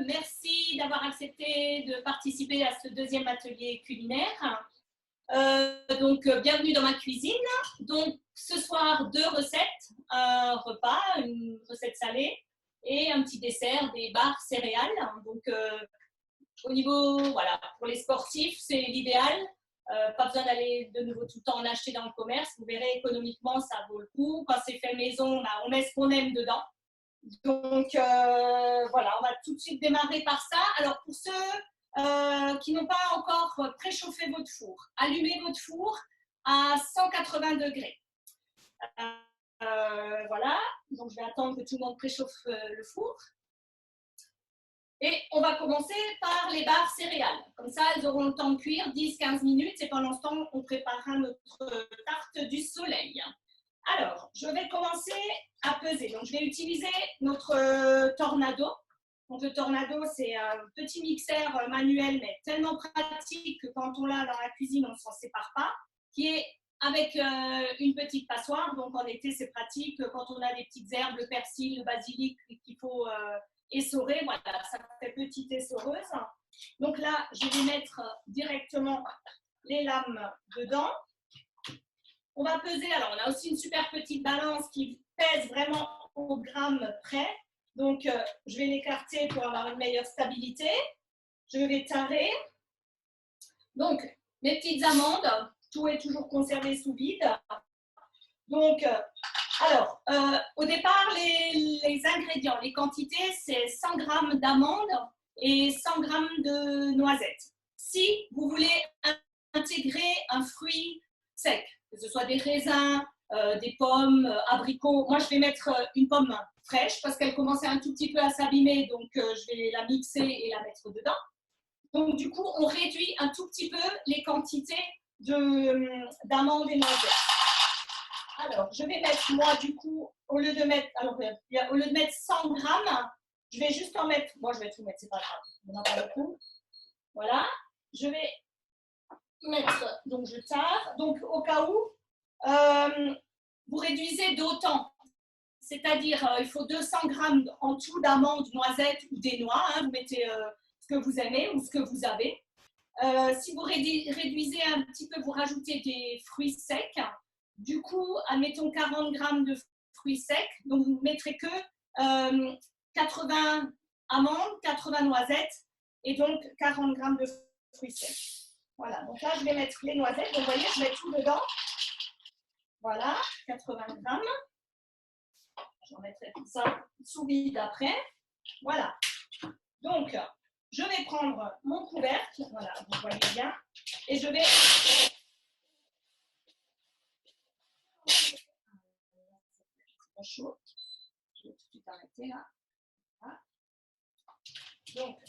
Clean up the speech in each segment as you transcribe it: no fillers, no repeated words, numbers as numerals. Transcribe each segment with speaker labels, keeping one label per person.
Speaker 1: merci d'avoir accepté de participer à ce deuxième atelier culinaire. Bienvenue dans ma cuisine. Donc, ce soir, 2 recettes, un repas, une recette salée et un petit dessert, des barres céréales. Donc, au niveau, voilà, pour les sportifs, c'est l'idéal. Pas besoin d'aller de nouveau tout le temps en acheter dans le commerce. Vous verrez, économiquement, ça vaut le coup. Quand c'est fait maison, on met ce qu'on aime dedans. Donc, voilà, on va tout de suite démarrer par ça. Alors, pour ceux qui n'ont pas encore préchauffé votre four, allumez votre four à 180 degrés. Voilà, donc je vais attendre que tout le monde préchauffe le four. Et on va commencer par les barres céréales. Comme ça, elles auront le temps de cuire 10-15 minutes et pendant ce temps, on préparera notre tarte du soleil. Alors, je vais commencer à peser. Donc, je vais utiliser notre Tornado. Donc, le Tornado, c'est un petit mixeur manuel, mais tellement pratique que quand on l'a dans la cuisine, on ne s'en sépare pas, qui est avec une petite passoire. Donc, en été, c'est pratique. Quand on a des petites herbes, le persil, le basilic qu'il faut essorer, voilà, ça fait petite essoreuse. Donc là, je vais mettre directement les lames dedans. On va peser, alors on a aussi une super petite balance qui pèse vraiment au gramme près. Donc, je vais l'écarter pour avoir une meilleure stabilité. Je vais tarer. Donc, mes petites amandes, tout est toujours conservé sous vide. Donc, au départ, les ingrédients, les quantités, c'est 100 g d'amandes et 100 g de noisettes. Si vous voulez intégrer un fruit sec, que ce soit des raisins, des pommes, abricots. Moi, je vais mettre une pomme fraîche parce qu'elle commençait un tout petit peu à s'abîmer, donc je vais la mixer et la mettre dedans. Donc, du coup, on réduit un tout petit peu les quantités d'amandes et noisettes. Alors, je vais mettre, moi, du coup, au lieu de mettre 100 grammes, je vais juste en mettre, moi, je vais tout mettre, c'est pas grave, on n'a pas le coup. Voilà, je vais mettre, donc je tare, donc au cas où, vous réduisez d'autant, c'est-à-dire il faut 200 grammes en tout d'amandes, noisettes ou des noix, hein, vous mettez ce que vous aimez ou ce que vous avez. Si vous réduisez un petit peu, vous rajoutez des fruits secs, du coup, admettons 40 grammes de fruits secs, donc vous ne mettrez que 80 amandes, 80 noisettes et donc 40 grammes de fruits secs. Voilà, donc là, je vais mettre les noisettes. Donc, vous voyez, je mets tout dedans. Voilà, 80 grammes. J'en mettrai tout ça sous vide après. Voilà. Donc, je vais prendre mon couvercle. Voilà, vous voyez bien. Et je vais... C'est pas chaud. Je vais tout de suite arrêter là. Voilà. Donc,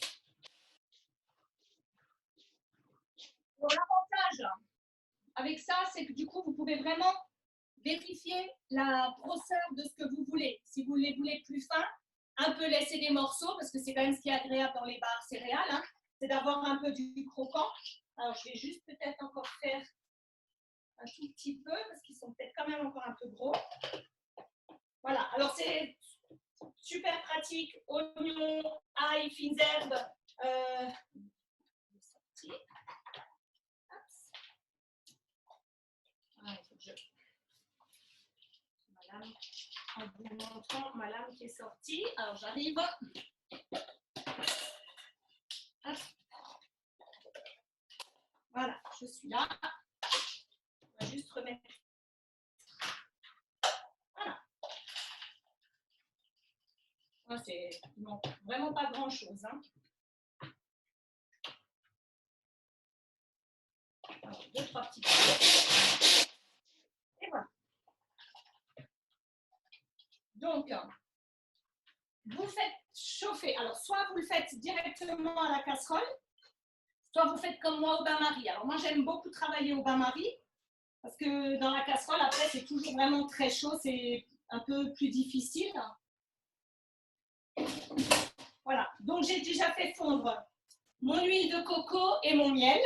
Speaker 1: l'avantage avec ça, c'est que du coup, vous pouvez vraiment vérifier la grosseur de ce que vous voulez. Si vous les voulez plus fins, un peu laisser des morceaux, parce que c'est quand même ce qui est agréable dans les barres céréales, hein, c'est d'avoir un peu du croquant. Alors, je vais juste peut-être encore faire un tout petit peu, parce qu'ils sont peut-être quand même encore un peu gros. Voilà, alors c'est super pratique. Oignons, ail, fines herbes. En vous montrant ma lame qui est sortie. Alors, j'arrive. Voilà, je suis là. On va juste remettre. Voilà. C'est vraiment pas grand-chose. Hein. Alors, 2-3 petits peu. Et voilà. Donc, vous faites chauffer. Alors, soit vous le faites directement à la casserole, soit vous faites comme moi au bain-marie. Alors, moi, j'aime beaucoup travailler au bain-marie parce que dans la casserole, après, c'est toujours vraiment très chaud. C'est un peu plus difficile. Voilà. Donc, j'ai déjà fait fondre mon huile de coco et mon miel.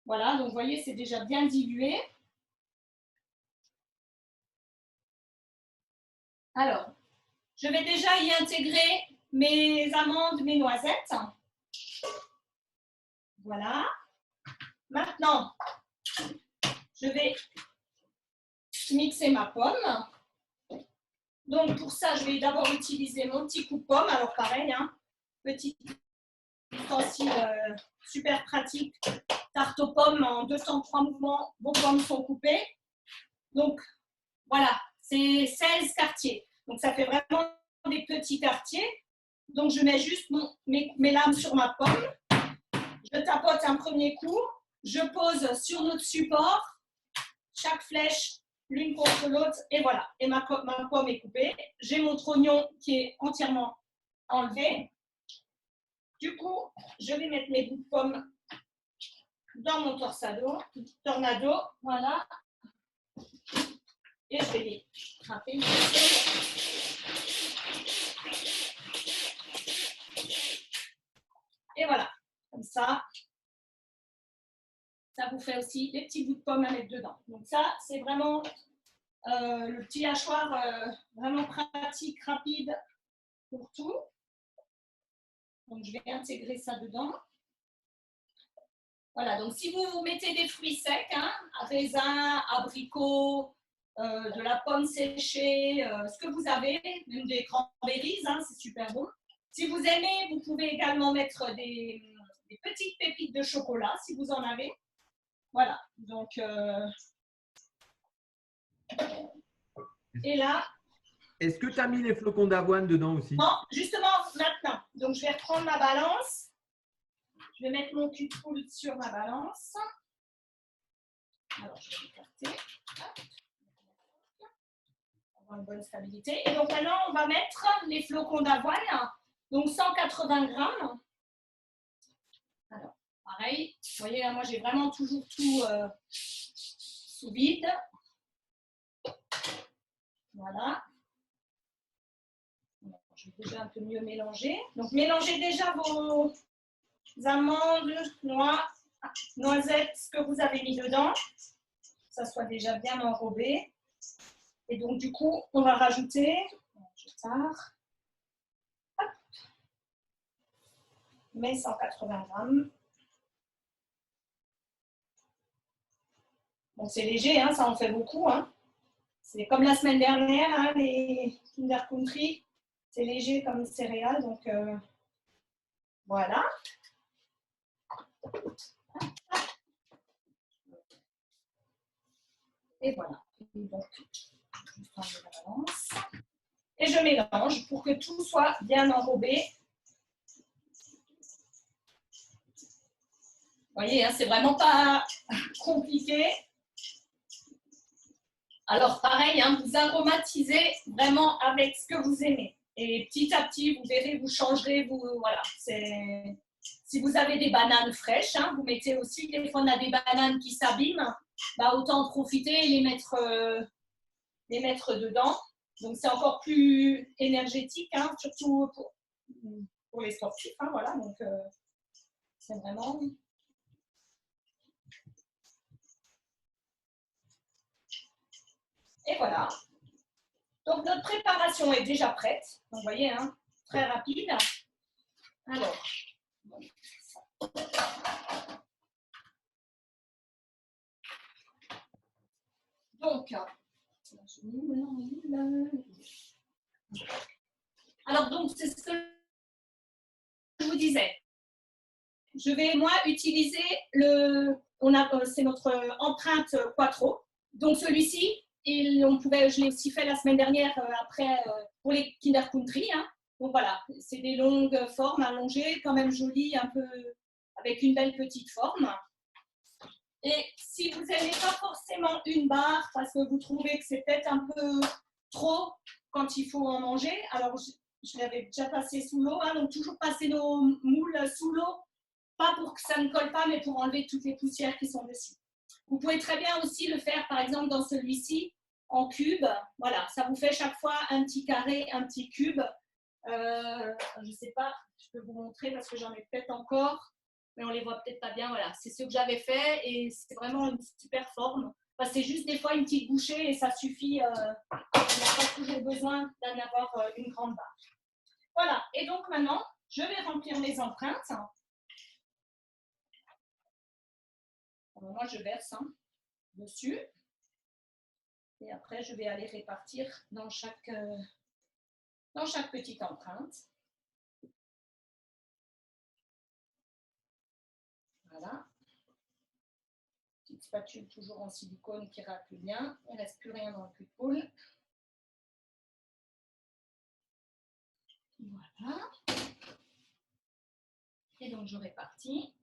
Speaker 1: Voilà. Donc, vous voyez, c'est déjà bien dilué. Alors, je vais déjà y intégrer mes amandes, mes noisettes. Voilà. Maintenant, je vais mixer ma pomme. Donc, pour ça, je vais d'abord utiliser mon petit coupe-pomme. Alors, pareil, hein, petit ustensile super pratique. Tarte aux pommes en 203 mouvements. Vos pommes sont coupées. Donc, voilà, c'est 16 quartiers. Donc, ça fait vraiment des petits quartiers. Donc, je mets juste mes lames sur ma pomme. Je tapote un premier coup. Je pose sur notre support. Chaque flèche l'une contre l'autre, et voilà. Et ma pomme est coupée. J'ai mon trognon qui est entièrement enlevé. Du coup, je vais mettre mes bouts de pomme dans mon tornado, voilà. Et je vais les frapper. Et voilà, comme ça. Ça vous fait aussi des petits bouts de pomme à mettre dedans. Donc ça, c'est vraiment le petit hachoir vraiment pratique, rapide pour tout. Donc je vais intégrer ça dedans. Voilà, donc si vous mettez des fruits secs, hein, raisins, abricots, de la pomme séchée, ce que vous avez, même des cranberries, hein, c'est super bon. Si vous aimez, vous pouvez également mettre des petites pépites de chocolat, si vous en avez. Voilà, donc et là.
Speaker 2: Est-ce que tu as mis les flocons d'avoine dedans aussi?
Speaker 1: Non, justement maintenant. Donc je vais reprendre ma balance. Je vais mettre mon cul de poule sur ma balance. Alors je vais l'écarter. Avoir une bonne stabilité. Et donc maintenant, on va mettre les flocons d'avoine. Donc 180 grammes. Alors, pareil. Vous voyez, là, moi, j'ai vraiment toujours tout sous vide. Voilà. Je vais déjà un peu mieux mélanger. Donc, mélangez déjà vos amandes, noix, noisettes, ce que vous avez mis dedans. Que ça soit déjà bien enrobé. Et donc, du coup, on va rajouter. Je tare. Mais 180 grammes. Bon, c'est léger, hein, ça en fait beaucoup. Hein. C'est comme la semaine dernière, hein, les Kinder Country. C'est léger comme céréales, donc voilà. Et voilà. Et donc, je prends la balance. Et je mélange pour que tout soit bien enrobé. Vous voyez, hein, c'est vraiment pas compliqué. Alors, pareil, hein, vous aromatisez vraiment avec ce que vous aimez. Et petit à petit, vous verrez, vous changerez. Voilà, si vous avez des bananes fraîches, hein, vous mettez aussi, des fois on a des bananes qui s'abîment, bah, autant en profiter et les mettre dedans. Donc, c'est encore plus énergétique, hein, surtout pour les sportifs. Hein, voilà, donc c'est vraiment... Et voilà. Donc, notre préparation est déjà prête. Donc, vous voyez, hein, très rapide. Alors, donc, c'est ce que je vous disais. Je vais, moi, utiliser c'est notre empreinte Quattro. Donc, celui-ci, je l'ai aussi fait la semaine dernière pour les Kinder Country. Hein. Donc, voilà, c'est des longues formes allongées, quand même jolies, un peu avec une belle petite forme. Et si vous n'aimez pas forcément une barre, parce que vous trouvez que c'est peut-être un peu trop quand il faut en manger, alors je l'avais déjà passé sous l'eau, hein, donc toujours passer nos moules sous l'eau, pas pour que ça ne colle pas, mais pour enlever toutes les poussières qui sont dessus. Vous pouvez très bien aussi le faire, par exemple, dans celui-ci, en cube. Voilà, ça vous fait chaque fois un petit carré, un petit cube. Je ne sais pas, je peux vous montrer parce que j'en ai peut-être encore, mais on ne les voit peut-être pas bien. Voilà, c'est ce que j'avais fait et c'est vraiment une super forme. Enfin, c'est juste des fois une petite bouchée et ça suffit. On n'a pas toujours besoin d'en avoir une grande barre. Voilà, et donc maintenant, je vais remplir mes empreintes. Alors, moi, je verse dessus. Et après, je vais aller répartir dans chaque petite empreinte. Voilà. Petite spatule toujours en silicone qui racle bien. Il ne reste plus rien dans le cul de poule. Voilà. Et donc, je répartis.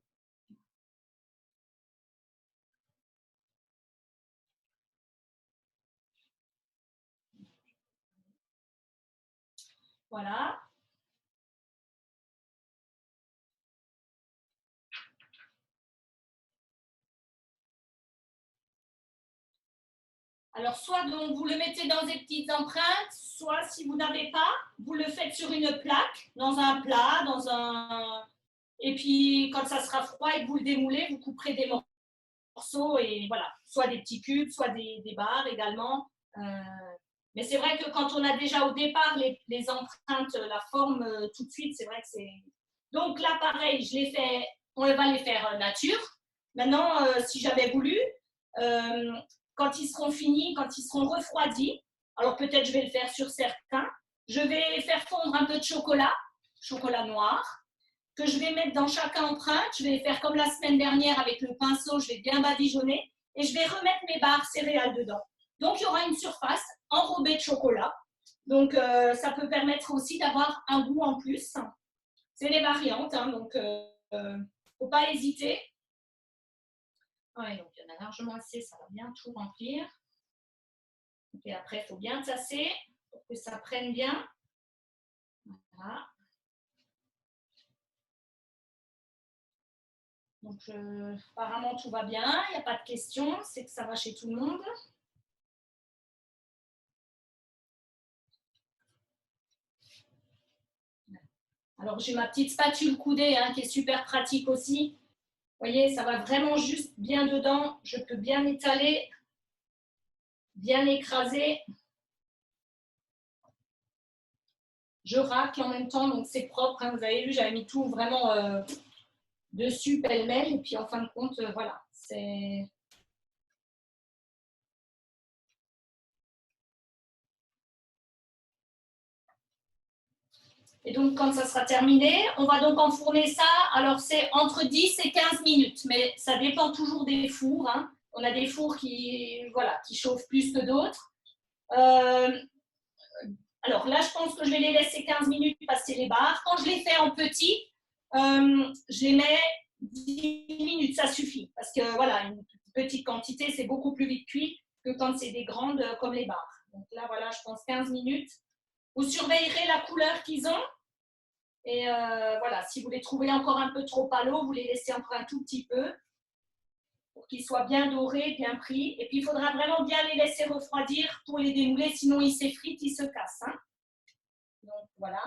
Speaker 1: Voilà. Alors, soit donc vous le mettez dans des petites empreintes, soit si vous n'avez pas, vous le faites sur une plaque, dans un plat, et puis quand ça sera froid et que vous le démoulez, vous couperez des morceaux et voilà, soit des petits cubes, soit des barres également. Mais c'est vrai que quand on a déjà au départ les empreintes, la forme tout de suite, c'est vrai que c'est... Donc là, pareil, on va les faire nature. Maintenant, si j'avais voulu, quand ils seront finis, quand ils seront refroidis, alors peut-être je vais le faire sur certains, je vais faire fondre un peu de chocolat noir, que je vais mettre dans chaque empreinte. Je vais les faire comme la semaine dernière avec le pinceau, je vais bien badigeonner et je vais remettre mes barres céréales dedans. Donc, il y aura une surface enrobée de chocolat. Donc, ça peut permettre aussi d'avoir un goût en plus. C'est les variantes, donc il ne faut pas hésiter. Ouais, donc, il y en a largement assez, ça va bien tout remplir. Et après, il faut bien tasser pour que ça prenne bien. Voilà. Donc, apparemment, tout va bien, il n'y a pas de questions, c'est que ça va chez tout le monde. Alors, j'ai ma petite spatule coudée qui est super pratique aussi. Vous voyez, ça va vraiment juste bien dedans. Je peux bien étaler, bien écraser. Je racle en même temps, donc c'est propre. Vous avez vu, j'avais mis tout vraiment dessus, pêle-mêle. Et puis, en fin de compte, voilà, c'est... Et donc, quand ça sera terminé, on va donc enfourner ça. Alors, c'est entre 10 et 15 minutes, mais ça dépend toujours des fours. On a des fours qui chauffent plus que d'autres. Alors là, je pense que je vais les laisser 15 minutes passer les barres. Quand je les fais en petit, je les mets 10 minutes, ça suffit. Parce que voilà, une petite quantité, c'est beaucoup plus vite cuit que quand c'est des grandes comme les barres. Donc là, voilà, je pense 15 minutes. Vous surveillerez la couleur qu'ils ont. Et voilà, si vous les trouvez encore un peu trop palos, vous les laissez encore un tout petit peu pour qu'ils soient bien dorés, bien pris. Et puis, il faudra vraiment bien les laisser refroidir pour les démouler, sinon ils s'effritent, ils se cassent. Donc, voilà.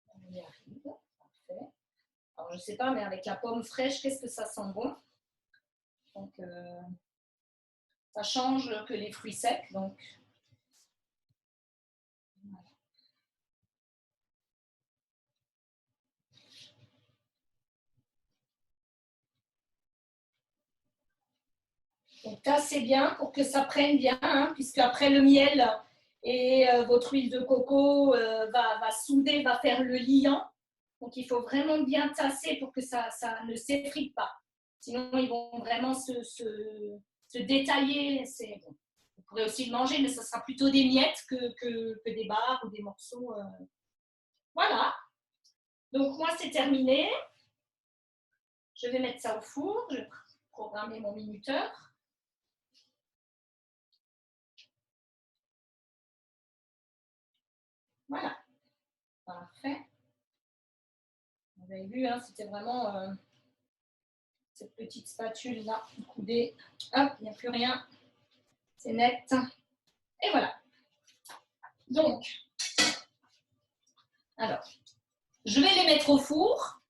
Speaker 1: On y arrive. Parfait. Alors, je ne sais pas, mais avec la pomme fraîche, qu'est-ce que ça sent bon. Donc, ça change que les fruits secs. Donc, voilà. Donc, tassez bien pour que ça prenne bien, puisque après le miel et votre huile de coco va souder, va faire le liant. Donc, il faut vraiment bien tasser pour que ça ne s'effrite pas. Sinon, ils vont vraiment se détailler. Bon. Vous pourrez aussi le manger, mais ce sera plutôt des miettes que des barres ou des morceaux. Voilà. Donc, moi, c'est terminé. Je vais mettre ça au four. Je vais programmer mon minuteur. Voilà. Parfait. Vous avez vu, c'était vraiment cette petite spatule-là, coudée. Hop, il n'y a plus rien. C'est net. Et voilà. Donc, alors, je vais les mettre au four.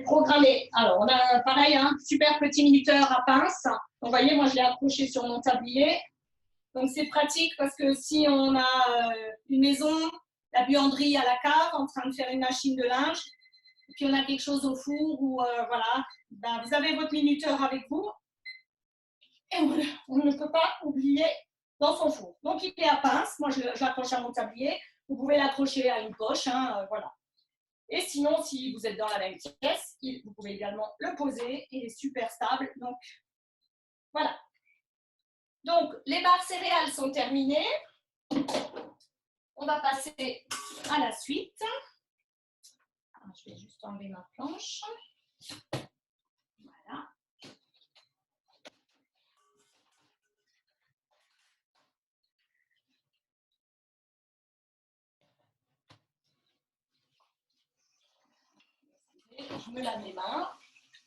Speaker 1: Programmé. Alors, on a pareil, super petit minuteur à pince. vous voyez, moi, je l'ai accroché sur mon tablier. Donc, c'est pratique parce que si on a une maison, la buanderie à la cave, en train de faire une machine de linge, et puis on a quelque chose au four, ou voilà, ben, vous avez votre minuteur avec vous, et on ne peut pas oublier dans son four. Donc, il est à pince. Moi, je l'accroche à mon tablier. Vous pouvez l'accrocher à une poche, hein, voilà. Et sinon, si vous êtes dans la même pièce, vous pouvez également le poser. Il est super stable. Donc, voilà. Donc, les barres céréales sont terminées. On va passer à la suite. Je vais juste enlever ma planche. Voilà. Je me lave les mains.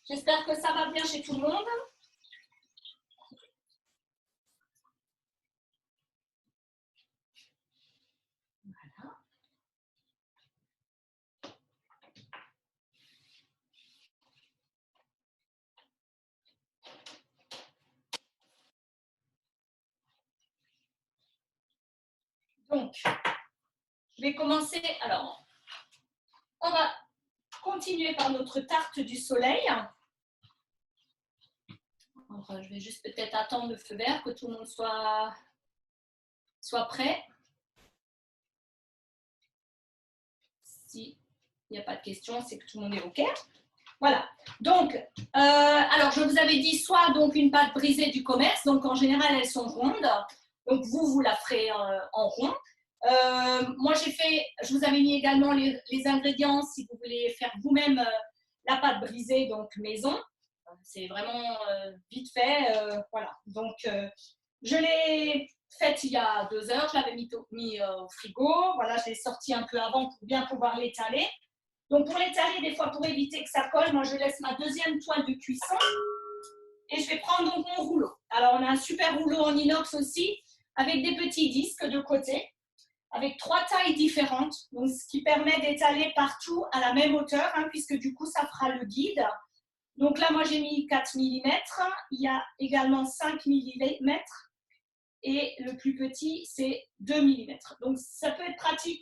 Speaker 1: J'espère que ça va bien chez tout le monde. Voilà. Donc, je vais commencer. Alors, on va continuer par notre tarte du soleil. Alors, je vais juste peut-être attendre le feu vert, que tout le monde soit prêt. S'il n'y a pas de questions, c'est que tout le monde est OK. Voilà. Donc, alors, je vous avais dit soit donc une pâte brisée du commerce. Donc, en général, elles sont rondes. Donc, vous la ferez en rond. Moi, je vous avais mis également les ingrédients si vous voulez faire vous-même la pâte brisée, donc maison. C'est vraiment vite fait. Voilà. Donc, je l'ai faite il y a 2 heures. Je l'avais mis au frigo. Voilà, je l'ai sorti un peu avant pour bien pouvoir l'étaler. Donc, pour l'étaler, des fois, pour éviter que ça colle, moi, je laisse ma deuxième toile de cuisson et je vais prendre donc mon rouleau. Alors, on a un super rouleau en inox aussi, avec des petits disques de côté, avec 3 tailles différentes, donc ce qui permet d'étaler partout à la même hauteur, hein, puisque du coup, ça fera le guide. Donc là, moi, j'ai mis 4 mm. Il y a également 5 mm. Et le plus petit, c'est 2 mm. Donc, ça peut être pratique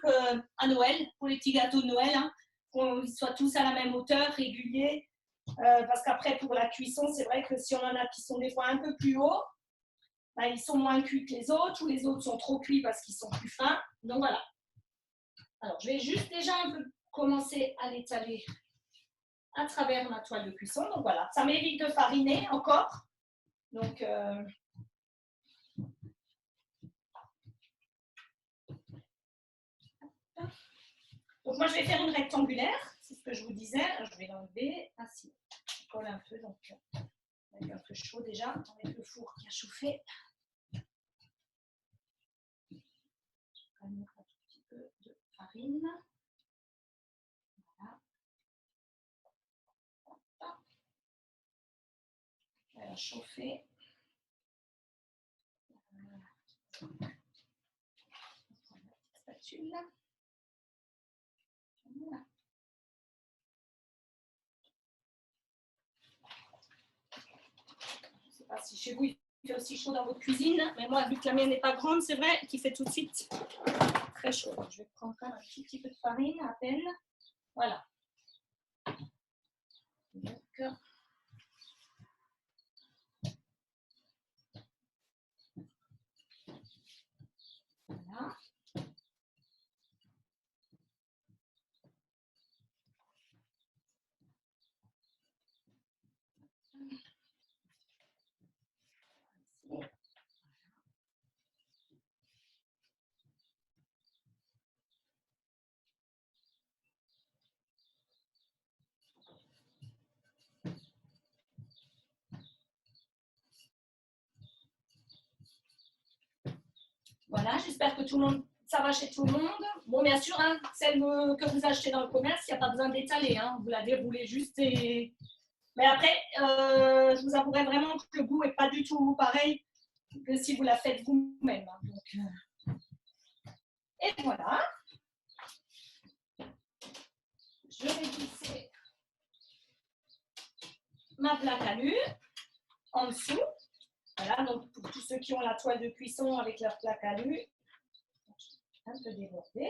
Speaker 1: à Noël, pour les petits gâteaux de Noël, hein, qu'ils soient tous à la même hauteur, réguliers. Parce qu'après, pour la cuisson, c'est vrai que si on en a qui sont des fois un peu plus hauts, ben, ils sont moins cuits que les autres, ou les autres sont trop cuits parce qu'ils sont plus fins. Donc, voilà. Alors, je vais juste déjà un peu commencer à l'étaler à travers ma toile de cuisson. Donc, voilà. Ça m'évite de fariner encore. Donc, moi, je vais faire une rectangulaire. C'est ce que je vous disais. Je vais l'enlever. Ah si, je colle un peu. Donc, avec un peu chaud déjà. Avec le four qui a chauffé. Je vais mettre un tout petit peu de farine. Voilà. Elle a chauffé. Voilà. Spatule. Voilà. Je ne sais pas si chez vous il fait aussi chaud dans votre cuisine, mais moi, vu que la mienne n'est pas grande, c'est vrai qu'il fait tout de suite très chaud. Je vais prendre quand même un tout petit peu de farine, à peine. Voilà. Donc, voilà. Voilà, j'espère que tout le monde, ça va chez tout le monde. Bon, bien sûr, hein, celle que vous achetez dans le commerce, il n'y a pas besoin d'étaler. Hein, vous la déroulez juste et... Mais après, je vous avouerai vraiment que le goût n'est pas du tout pareil que si vous la faites vous-même. Hein. Donc, et voilà. Je vais glisser ma plaque à nu en dessous. Voilà, donc pour tous ceux qui ont la toile de cuisson avec leur plaque alu, un peu débordé,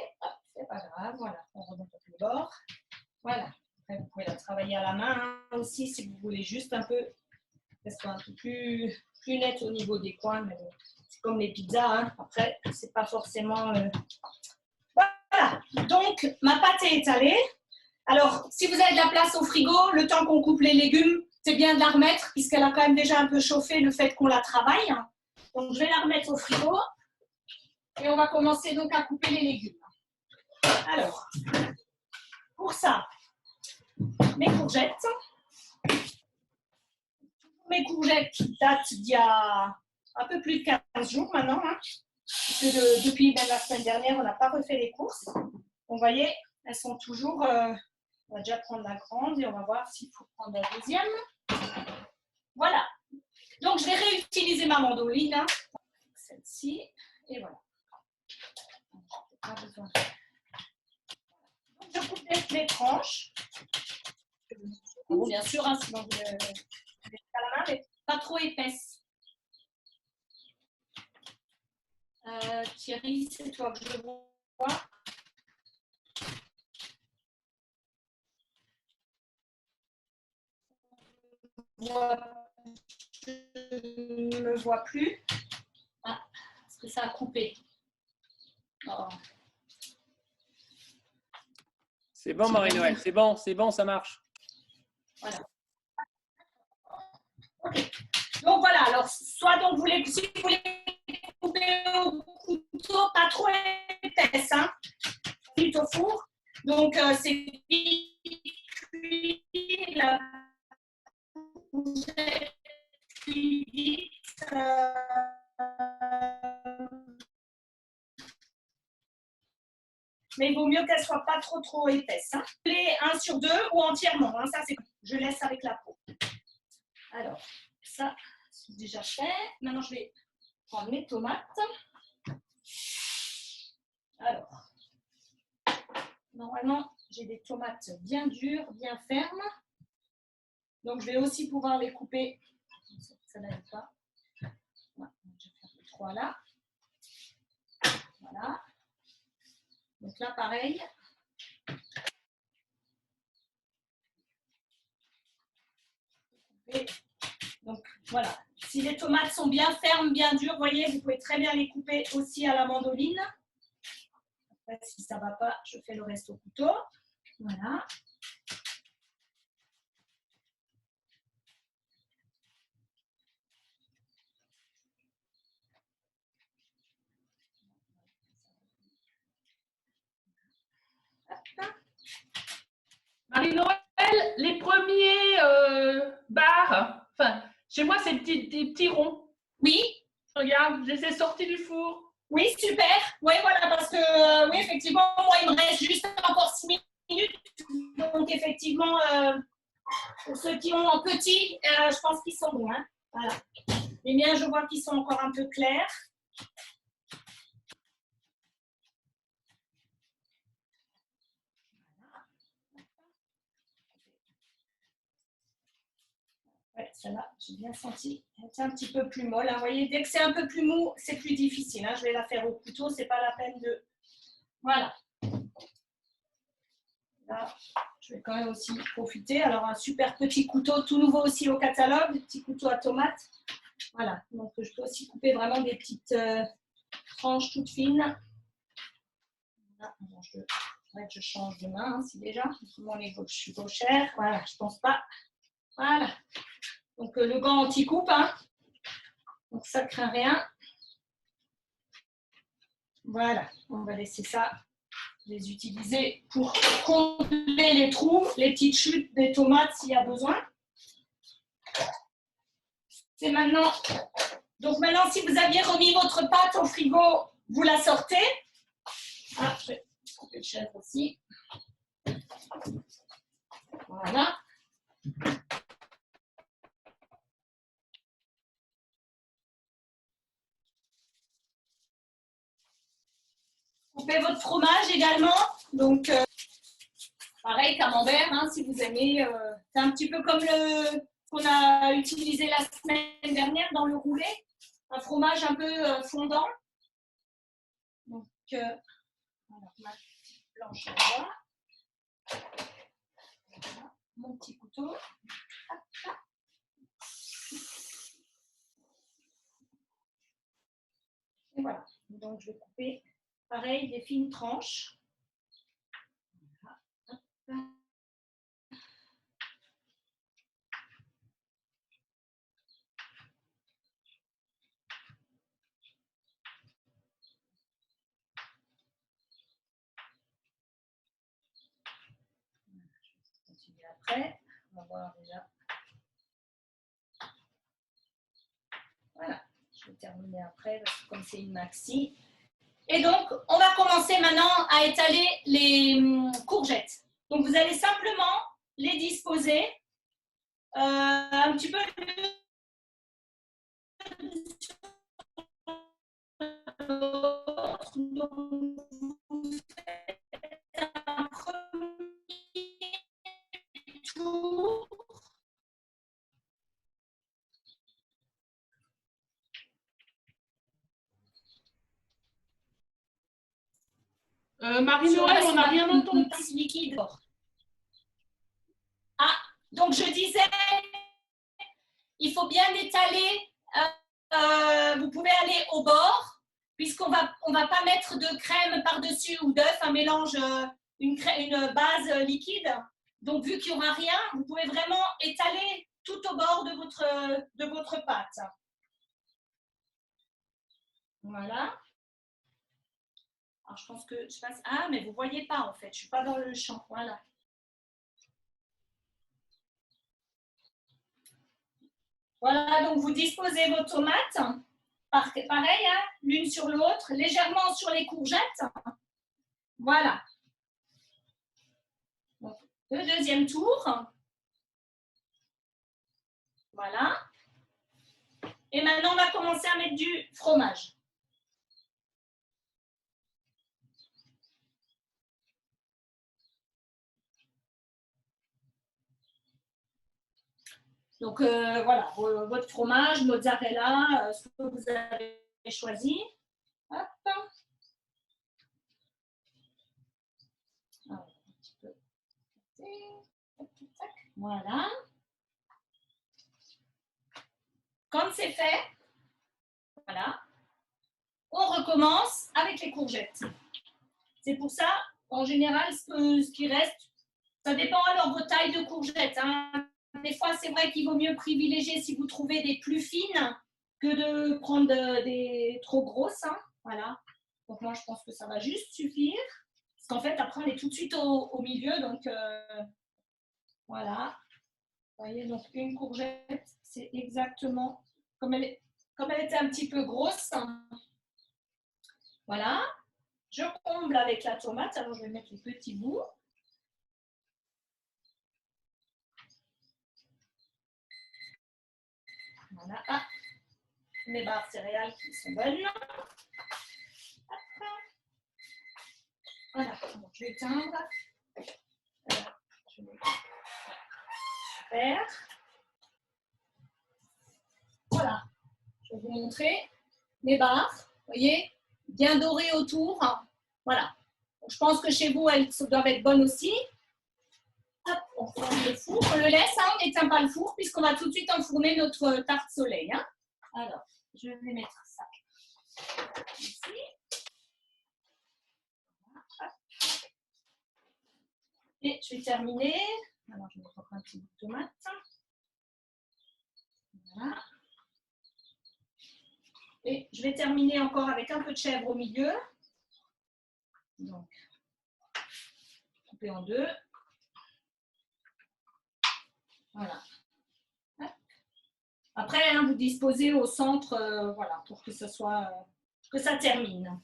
Speaker 1: c'est pas grave, voilà, on remonte au plus bord. Voilà, après, vous pouvez la travailler à la main hein, aussi si vous voulez juste un peu, qu'elle soit un peu plus net au niveau des coins, mais bon, c'est comme les pizzas, hein. Après, c'est pas forcément. Voilà, donc ma pâte est étalée. Alors, si vous avez de la place au frigo, le temps qu'on coupe les légumes, c'est bien de la remettre, puisqu'elle a quand même déjà un peu chauffé le fait qu'on la travaille. Donc, je vais la remettre au frigo et on va commencer donc à couper les légumes. Alors, pour ça, mes courgettes. Mes courgettes qui datent d'il y a un peu plus de 15 jours maintenant, hein, parce que depuis même la semaine dernière, on n'a pas refait les courses. Donc, vous voyez, elles sont toujours... on va déjà prendre la grande et on va voir s'il faut prendre la deuxième. Voilà. Donc, je vais réutiliser ma mandoline. Hein, celle-ci. Et voilà. Pas besoin. Donc, je coupe les tranches. Bien sûr, hein, sinon vous à la main, mais pas trop épaisse. Thierry, c'est toi que je vois. Je ne me vois plus. Ah, est-ce que ça a coupé? Oh.
Speaker 3: C'est bon, Marie-Noël, c'est bon, ça marche.
Speaker 1: Voilà. Ok. Donc voilà, alors soit donc si vous voulez couper au couteau, pas trop épaisse, hein, vite au four. Donc c'est cuit, la courgette cuit vite. Mais il vaut mieux qu'elle ne soit pas trop épaisse. Hein. Les 1 sur 2 ou entièrement, hein, ça c'est je laisse avec la peau. Alors, ça, c'est déjà fait. Maintenant, je vais prendre mes tomates. Alors, normalement, j'ai des tomates bien dures, bien fermes. Donc, je vais aussi pouvoir les couper. Ça n'aide pas. Voilà, je vais faire les 3 là. Voilà. Donc là, pareil. Donc, voilà. Si les tomates sont bien fermes, bien dures, vous voyez, vous pouvez très bien les couper aussi à la mandoline. Après, si ça ne va pas, je fais le reste au couteau. Voilà.
Speaker 4: Marie-Noël, les premiers bars, enfin, chez moi, c'est des petits ronds.
Speaker 1: Oui.
Speaker 4: Regarde, je les ai sortis du four.
Speaker 1: Oui, super. Oui, voilà, parce que, oui, effectivement, moi, il me reste juste encore 6 minutes. Donc, effectivement, pour ceux qui ont en petit, je pense qu'ils sont bons. Hein. Voilà. Les miens, je vois qu'ils sont encore un peu clairs. Ouais, celle-là, j'ai bien senti. Elle était un petit peu plus molle. Hein. Vous voyez, dès que c'est un peu plus mou, c'est plus difficile. Hein. Je vais la faire au couteau, c'est pas la peine de. Voilà. Là, je vais quand même aussi profiter. Alors, un super petit couteau, tout nouveau aussi au catalogue, petit couteau à tomates. Voilà. Donc, je peux aussi couper vraiment des petites tranches toutes fines. Là, je change de main, hein, si déjà. Moi, je suis gauchère. Voilà, je pense pas. Voilà. Donc, le gant anti-coupe, hein. Donc, ça ne craint rien. Voilà, on va laisser ça, les utiliser pour combler les trous, les petites chutes des tomates s'il y a besoin. C'est maintenant. Donc, maintenant, si vous aviez remis votre pâte au frigo, vous la sortez. Ah, je vais couper le chèvre aussi. Voilà. Coupez votre fromage également. Donc, pareil, camembert, hein, si vous aimez. C'est un petit peu comme qu'on a utilisé la semaine dernière dans le roulé. Un fromage un peu fondant. Donc, voilà, ma planche à bois. Voilà, mon petit couteau. Et voilà. Donc, je vais couper, pareil, des fines tranches. Voilà. Après, on va voir déjà. Voilà, je vais terminer après parce que comme c'est une maxi. Et donc, on va commencer maintenant à étaler les courgettes. Donc, vous allez simplement les disposer un petit peu un premier tour.
Speaker 4: Marie-Noël, on n'a rien entendu.
Speaker 1: Liquide. Ah, donc je disais, il faut bien étaler. Vous pouvez aller au bord, puisqu'on va pas mettre de crème par-dessus ou d'œuf, un mélange, une base liquide. Donc, vu qu'il n'y aura rien, vous pouvez vraiment étaler tout au bord de votre pâte. Voilà. Alors, je pense que je passe. Ah, mais vous ne voyez pas en fait. Je ne suis pas dans le champ. Voilà. Voilà, donc vous disposez vos tomates, pareil, hein, l'une sur l'autre, légèrement sur les courgettes. Voilà. Donc, le deuxième tour. Voilà. Et maintenant, on va commencer à mettre du fromage. Donc, voilà, votre fromage, mozzarella, ce que vous avez choisi. Hop. Alors, un petit peu. Voilà. Comme c'est fait, voilà, on recommence avec les courgettes. C'est pour ça, en général, ce qui reste, ça dépend alors de votre taille de courgettes. Hein. Des fois, c'est vrai qu'il vaut mieux privilégier si vous trouvez des plus fines que de prendre des trop grosses. Hein. Voilà. Donc moi, je pense que ça va juste suffire. Parce qu'en fait, après, on est tout de suite au milieu. Donc, voilà. Vous voyez, donc une courgette, c'est exactement comme elle était un petit peu grosse. Voilà. Je comble avec la tomate. Alors, je vais mettre les petits bouts. Voilà. Ah, mes barres céréales qui sont bonnes. Voilà. Donc, je vais éteindre. Je vais faire. Voilà. Je vais vous montrer mes barres. Vous voyez, bien dorées autour. Voilà. Donc, je pense que chez vous, elles doivent être bonnes aussi. Hop, on ferme le four. On le laisse, hein, on n'éteint pas le four puisqu'on va tout de suite enfourner notre tarte soleil. Hein. Alors, je vais mettre ça ici. Et je vais terminer. Alors, je vais mettre un petit bout de tomate. Voilà. Et je vais terminer encore avec un peu de chèvre au milieu. Donc, couper en deux. Voilà. Après, hein, vous disposez au centre, voilà, pour que ce soit, que ça termine.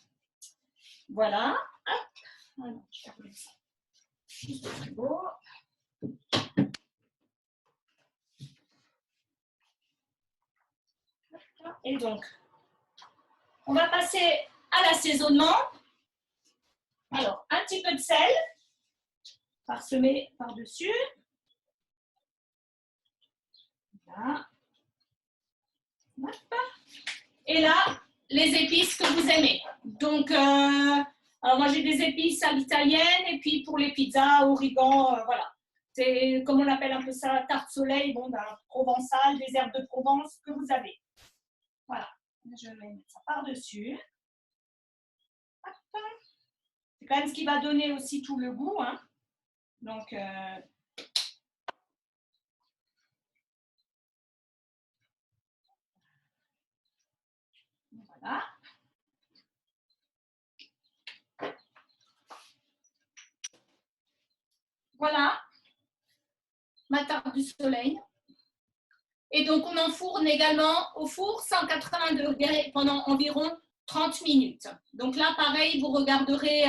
Speaker 1: Voilà. Hop. Alors, je vais mettre ça juste au frigo. Et donc, on va passer à l'assaisonnement. Alors, un petit peu de sel, parsemé par-dessus. Voilà. Hop. Et là, les épices que vous aimez. Donc, alors moi j'ai des épices à l'italienne et puis pour les pizzas, origan, voilà. C'est comme on appelle un peu ça, tarte soleil, bon, ben, provençal, des herbes de Provence que vous avez. Voilà. Je vais mettre ça par-dessus. C'est quand même ce qui va donner aussi tout le goût. Hein. Donc, voilà. Voilà. Ma tarte du soleil. Et donc, on enfourne également au four 180 degrés pendant environ 30 minutes. Donc là, pareil, vous regarderez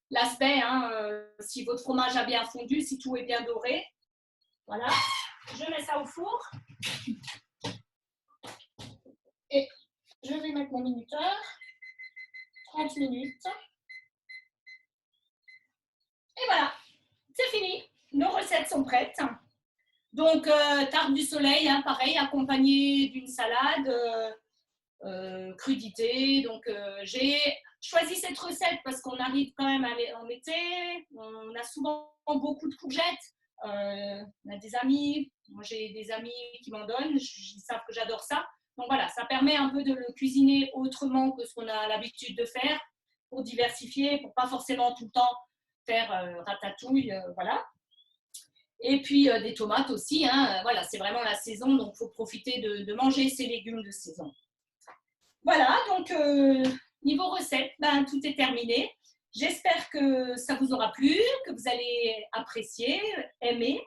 Speaker 1: l'aspect, hein, si votre fromage a bien fondu, si tout est bien doré. Voilà. Je mets ça au four. Et je vais mettre mon minuteur. 30 minutes. Et voilà, c'est fini. Nos recettes sont prêtes. Donc, tarte du soleil, hein, pareil, accompagnée d'une salade, crudité. Donc, j'ai choisi cette recette parce qu'on arrive quand même en été. On a souvent beaucoup de courgettes. On a des amis. Moi, j'ai des amis qui m'en donnent. Ils savent que j'adore ça. Donc, voilà, ça permet un peu de le cuisiner autrement que ce qu'on a l'habitude de faire pour diversifier, pour pas forcément tout le temps faire ratatouille. Voilà. Et puis des tomates aussi, hein. Voilà, c'est vraiment la saison, donc il faut profiter de manger ces légumes de saison. Voilà, donc niveau recette, ben, tout est terminé. J'espère que ça vous aura plu, que vous allez apprécier, aimer.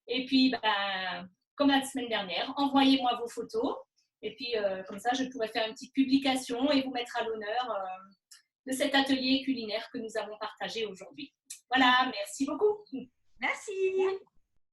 Speaker 1: Et puis, ben, comme la semaine dernière, envoyez-moi vos photos. Et puis, comme ça, je pourrai faire une petite publication et vous mettre à l'honneur de cet atelier culinaire que nous avons partagé aujourd'hui. Voilà, merci beaucoup.
Speaker 5: Merci.